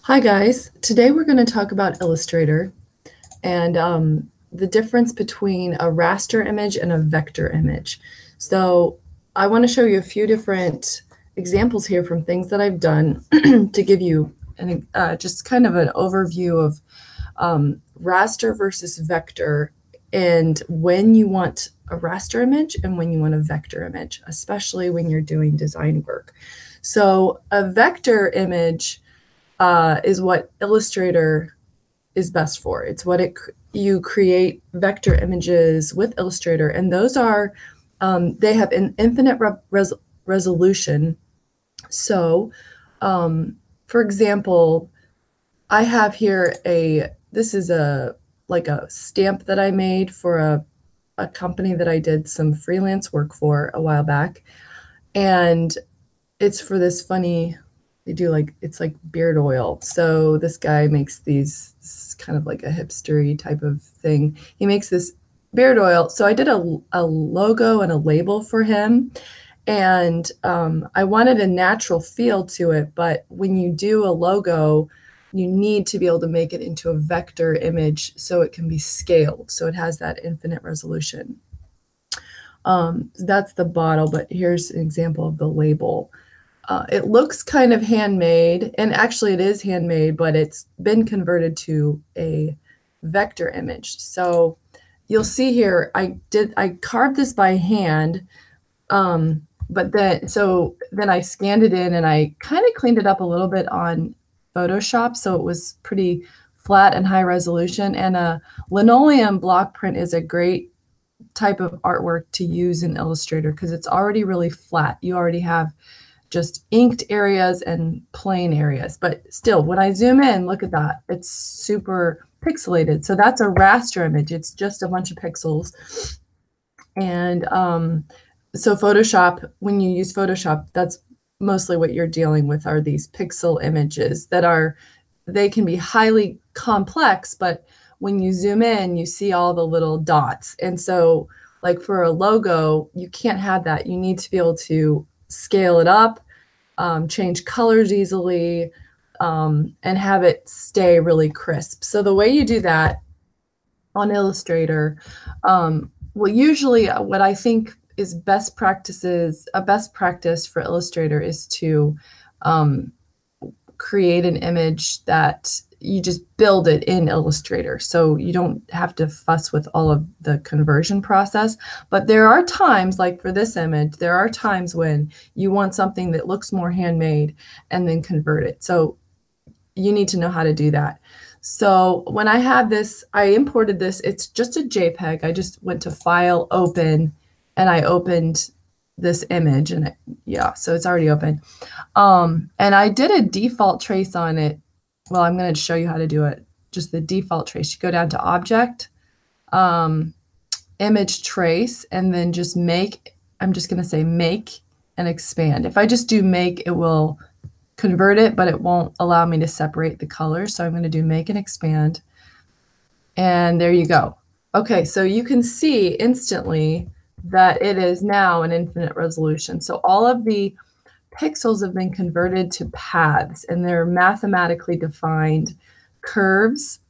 Hi guys, today we're going to talk about Illustrator and the difference between a raster image and a vector image. So I want to show you a few different examples here from things that I've done to give you just kind of an overview of raster versus vector and when you want a raster image and when you want a vector image, especially when you're doing design work. So a vector image is what Illustrator is best for. It's what you create vector images with Illustrator, and those are they have an infinite resolution. So, for example, I have here this is like a stamp that I made for a company that I did some freelance work for a while back, and it's for this funny. They do it's like beard oil. So this guy makes these kind of like a hipstery type of thing. He makes this beard oil. So I did a logo and a label for him. And I wanted a natural feel to it. But when you do a logo, you need to be able to make it into a vector image so it can be scaled. So it has that infinite resolution. That's the bottle, but here's an example of the label. It looks kind of handmade, and actually it is handmade, but it's been converted to a vector image. So you'll see here, I carved this by hand, but then I scanned it in and I kind of cleaned it up a little bit on Photoshop, so it was pretty flat and high resolution. And a linoleum block print is a great type of artwork to use in Illustrator because it's already really flat. You already have just inked areas and plain areas. But still, when I zoom in, look at that. It's super pixelated. So that's a raster image. It's just a bunch of pixels. And so Photoshop, when you use Photoshop, that's mostly what you're dealing with are these pixel images they can be highly complex, but when you zoom in, you see all the little dots. And so like for a logo, you can't have that. You need to be able to scale it up, change colors easily, and have it stay really crisp. So the way you do that on Illustrator, well, usually what I think is a best practice for Illustrator is to create an image that you just build it in Illustrator. So you don't have to fuss with all of the conversion process. But there are times, like for this image, there are times when you want something that looks more handmade and then convert it. So you need to know how to do that. So when I have this, I imported this. It's just a JPEG. I just went to File, Open, and I opened this image. And so it's already open. And I did a default trace on it. Well, I'm going to show you how to do it. Just the default trace. You go down to Object, Image Trace, and then just make. I'm just going to say Make and Expand. If I just do Make, it will convert it, but it won't allow me to separate the colors. So I'm going to do Make and Expand. And there you go. Okay, so you can see instantly that it is now an infinite resolution. So all of the pixels have been converted to paths, and they're mathematically defined curves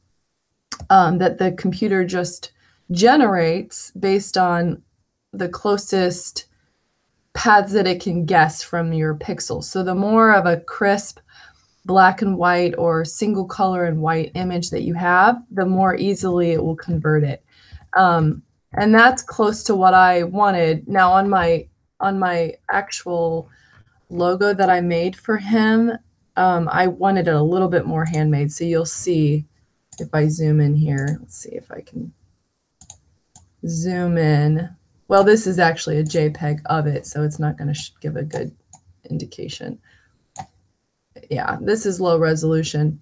that the computer just generates based on the closest paths that it can guess from your pixels. So the more of a crisp black and white or single color and white image that you have, the more easily it will convert it. And that's close to what I wanted. Now on my actual logo that I made for him, I wanted it a little bit more handmade. So you'll see if I zoom in here. Let's see if I can zoom in. Well, this is actually a JPEG of it, so it's not going to give a good indication. Yeah, this is low resolution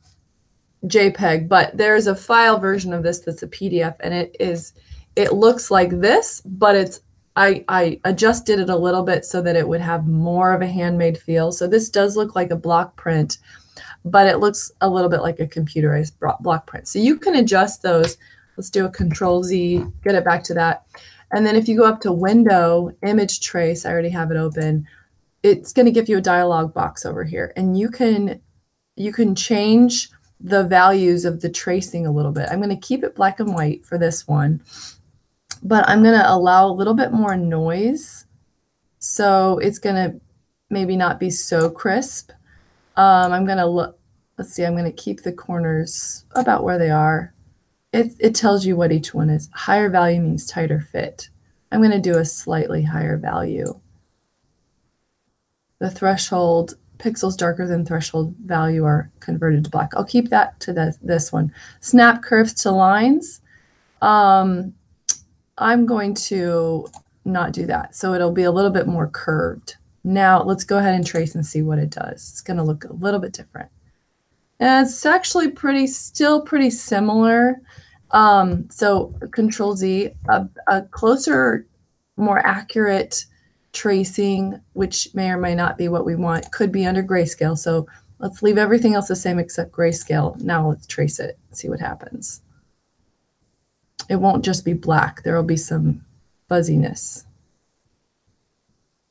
JPEG, but there's a file version of this that's a PDF, and it looks like this, but I adjusted it a little bit so that it would have more of a handmade feel. So this does look like a block print, but it looks a little bit like a computerized block print. So you can adjust those. Let's do a Control-Z, get it back to that. And then if you go up to Window, Image Trace, I already have it open, it's going to give you a dialog box over here. And you can you can change the values of the tracing a little bit. I'm going to keep it black and white for this one, but I'm going to allow a little bit more noise. So it's going to maybe not be so crisp. I'm going to look, let's see, I'm going to keep the corners about where they are. It tells you what each one is. Higher value means tighter fit. I'm going to do a slightly higher value. The threshold, pixels darker than threshold value are converted to black. I'll keep that to this one. Snap curves to lines. I'm going to not do that. So it'll be a little bit more curved. Now let's go ahead and trace and see what it does. It's going to look a little bit different. And it's actually still pretty similar. So Control Z, a closer, more accurate tracing, which may or may not be what we want, could be under grayscale. So let's leave everything else the same except grayscale. Now let's trace it, see what happens. It won't just be black. There will be some fuzziness.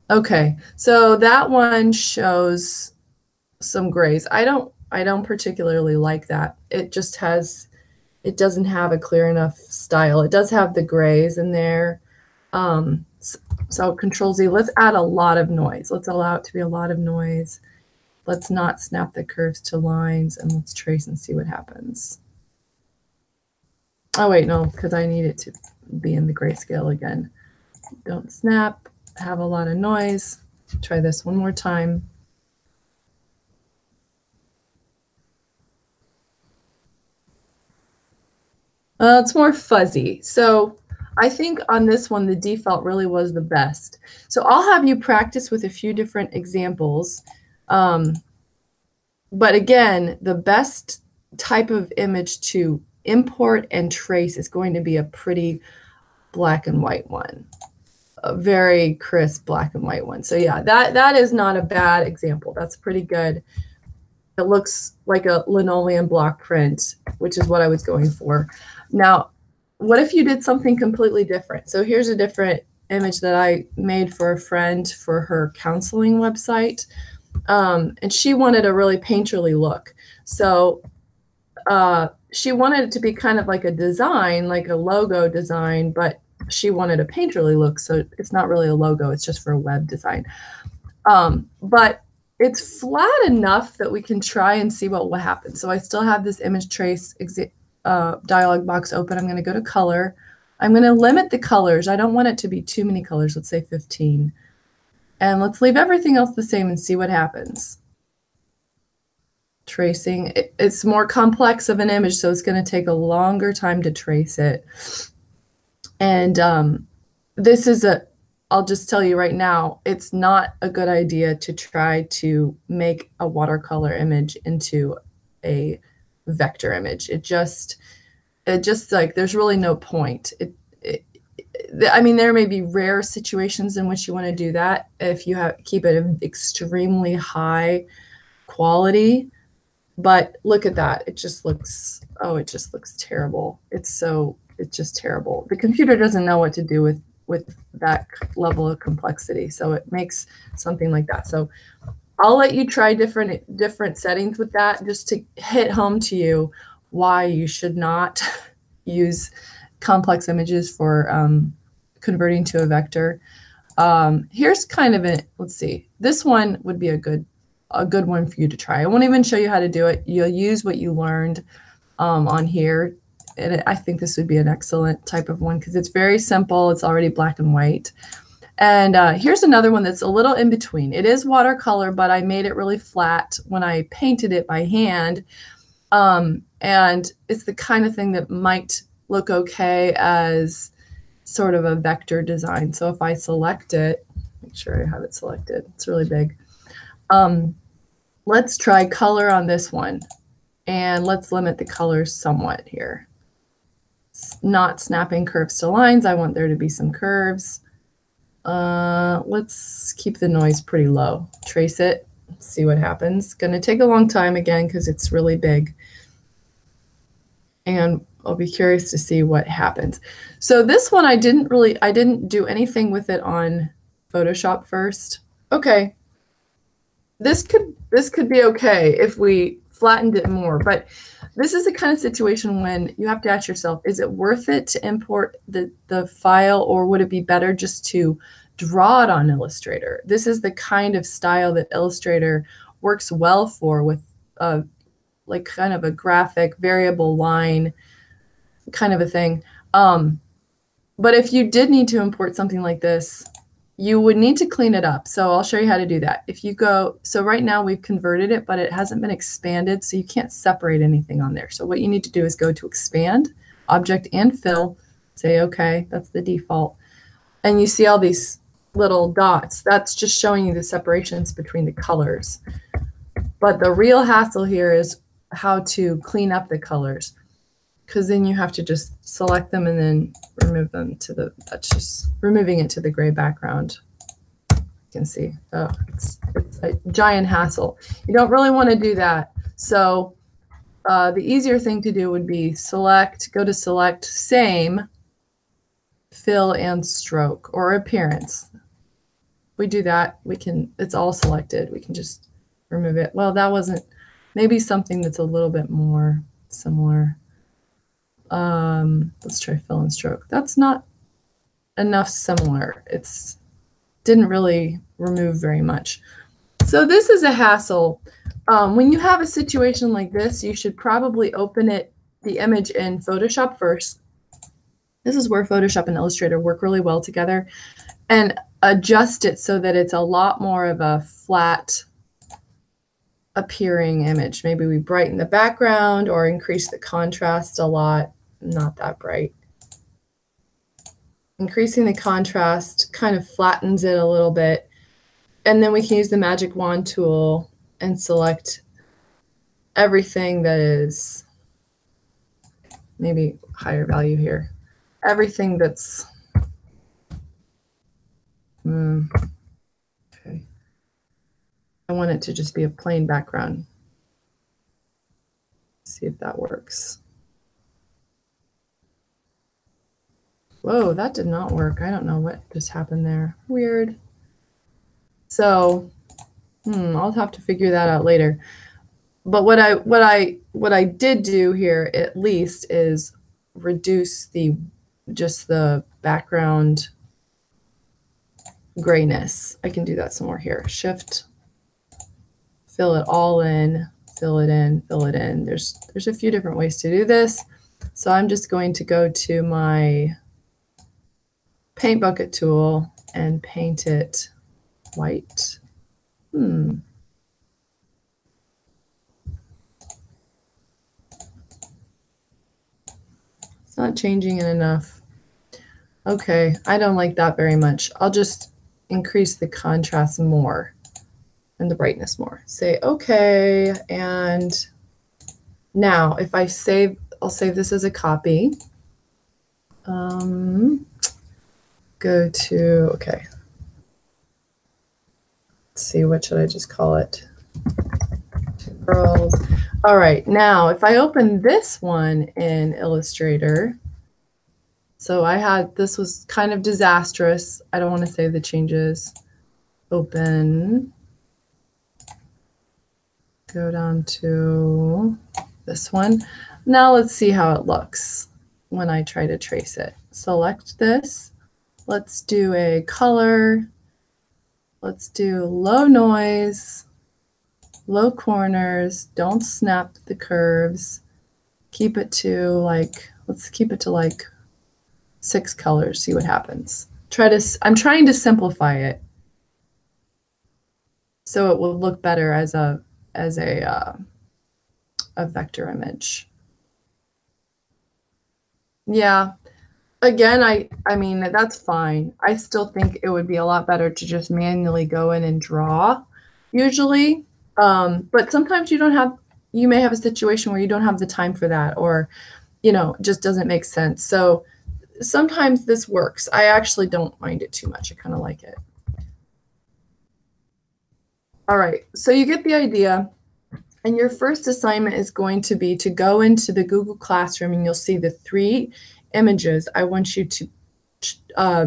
Okay, so that one shows some grays. I don't particularly like that. It doesn't have a clear enough style. It does have the grays in there. So Control Z, let's add a lot of noise. Let's allow it to be a lot of noise. Let's not snap the curves to lines, and let's trace and see what happens. Oh wait, no, because I need it to be in the grayscale again. Don't snap, have a lot of noise. Try this one more time. It's more fuzzy. So I think on this one, the default really was the best. So I'll have you practice with a few different examples. But again, the best type of image to import and trace is going to be a pretty black and white one. A very crisp black and white one. So yeah, that is not a bad example. That's pretty good. It looks like a linoleum block print, which is what I was going for. Now, what if you did something completely different? So here's a different image that I made for a friend for her counseling website. And she wanted a really painterly look. So she wanted it to be kind of like a design, like a logo design, but she wanted a painterly look. So it's not really a logo. It's just for a web design. But it's flat enough that we can try and see what will happen. So I still have this image trace dialog box open. I'm going to go to color. I'm going to limit the colors. I don't want it to be too many colors. Let's say 15. And let's leave everything else the same and see what happens. Tracing. It's more complex of an image, so it's going to take a longer time to trace it. And this is I'll just tell you right now, it's not a good idea to try to make a watercolor image into a vector image. It just like, there's really no point. I mean, there may be rare situations in which you want to do that if you keep it an extremely high quality, but look at that. It just looks, oh, it just looks terrible. It's just terrible. The computer doesn't know what to do with that level of complexity. So it makes something like that. So I'll let you try different settings with that, just to hit home to you why you should not use complex images for converting to a vector. Here's kind of it. Let's see. This one would be a good one for you to try. I won't even show you how to do it. You'll use what you learned on here. And I think this would be an excellent type of one because it's very simple. It's already black and white. And here's another one that's a little in between. It is watercolor, but I made it really flat when I painted it by hand. And it's the kind of thing that might look okay as sort of a vector design. So if I select it, make sure I have it selected. It's really big. Let's try color on this one. And let's limit the colors somewhat here. Not snapping curves to lines. I want there to be some curves. Let's keep the noise pretty low. Trace it, see what happens. It's going to take a long time again because it's really big. And I'll be curious to see what happens. So this one I didn't do anything with it on Photoshop first. Okay. This could be okay if we flattened it more. But this is the kind of situation when you have to ask yourself, is it worth it to import the file, or would it be better just to draw it on Illustrator? This is the kind of style that Illustrator works well for, with like kind of a graphic variable line kind of a thing. But if you did need to import something like this, you would need to clean it up. So I'll show you how to do that. If you go, so right now we've converted it, but it hasn't been expanded, so you can't separate anything on there. So what you need to do is go to Expand, Object, and Fill. Say, okay, that's the default. And you see all these little dots. That's just showing you the separations between the colors. But the real hassle here is how to clean up the colors, because then you have to just select them and then remove them to the, that's just removing it to the gray background. You can see, oh, it's a giant hassle. You don't really want to do that. So the easier thing to do would be select, go to Select, Same, Fill, and Stroke, or Appearance. If we do that, we can, it's all selected. We can just remove it. Well, that wasn't, maybe something that's a little bit more similar. Let's try Fill and Stroke. That's not enough similar. It's didn't really remove very much. So this is a hassle. When you have a situation like this, you should probably open the image in Photoshop first. This is where Photoshop and Illustrator work really well together, and adjust it so that it's a lot more of a flat appearing image. Maybe we brighten the background or increase the contrast a lot. Not that bright. Increasing the contrast kind of flattens it a little bit. And then we can use the magic wand tool and select everything that is maybe higher value here. Everything that's okay. I want it to just be a plain background. See if that works. Whoa, that did not work. I don't know what just happened there. Weird. So, I'll have to figure that out later. But what I did do here at least is reduce just the background grayness. I can do that some more here. Shift, fill it all in, fill it in, fill it in. There's a few different ways to do this. So I'm just going to go to my paint bucket tool and paint it white. It's not changing it enough. Okay, I don't like that very much. I'll just increase the contrast more and the brightness more. Say okay, and now if I save, I'll save this as a copy. Go to, okay. Let's see, what should I just call it? Girls. All right, now if I open this one in Illustrator, so this was kind of disastrous. I don't want to save the changes. Open. Go down to this one. Now let's see how it looks when I try to trace it. Select this. Let's do a color. Let's do low noise, low corners. Don't snap the curves. Keep it to like, let's keep it to like 6 colors. See what happens. I'm trying to simplify it so it will look better as a vector image. Yeah. Again, I mean, that's fine. I still think it would be a lot better to just manually go in and draw usually. But sometimes you may have a situation where you don't have the time for that, or, it just doesn't make sense. So sometimes this works. I actually don't mind it too much. I kind of like it. All right, so you get the idea. And your first assignment is going to be to go into the Google Classroom, and you'll see the 3 images. I want you to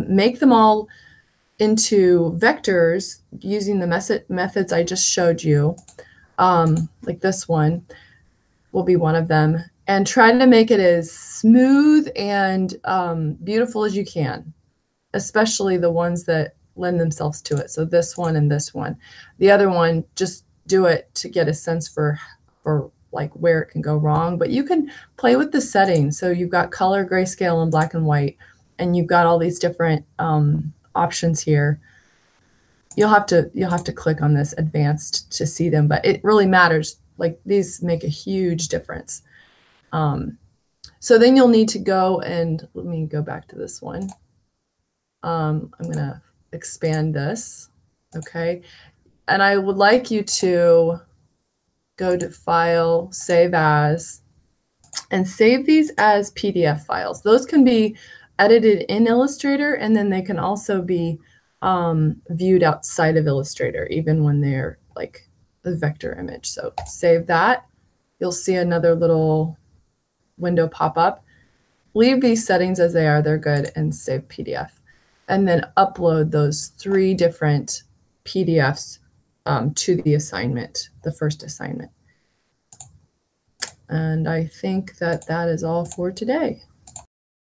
make them all into vectors using the methods I just showed you, like this one. will be one of them. And try to make it as smooth and beautiful as you can, especially the ones that lend themselves to it. So this one and this one. The other one, just do it to get a sense for like where it can go wrong. But you can play with the settings. So you've got color, grayscale, and black and white, and you've got all these different options here. You'll have to click on this advanced to see them, but it really matters. Like these make a huge difference. So then you'll need to go and let me go back to this one. I'm going to expand this. Okay. And I would like you to go to File, Save As, and save these as PDF files. Those can be edited in Illustrator, and then they can also be viewed outside of Illustrator, even when they're like a vector image. So save that. You'll see another little window pop up. Leave these settings as they are, they're good, and save PDF. And then upload those 3 different PDFs to the assignment, the first assignment. And I think that that is all for today.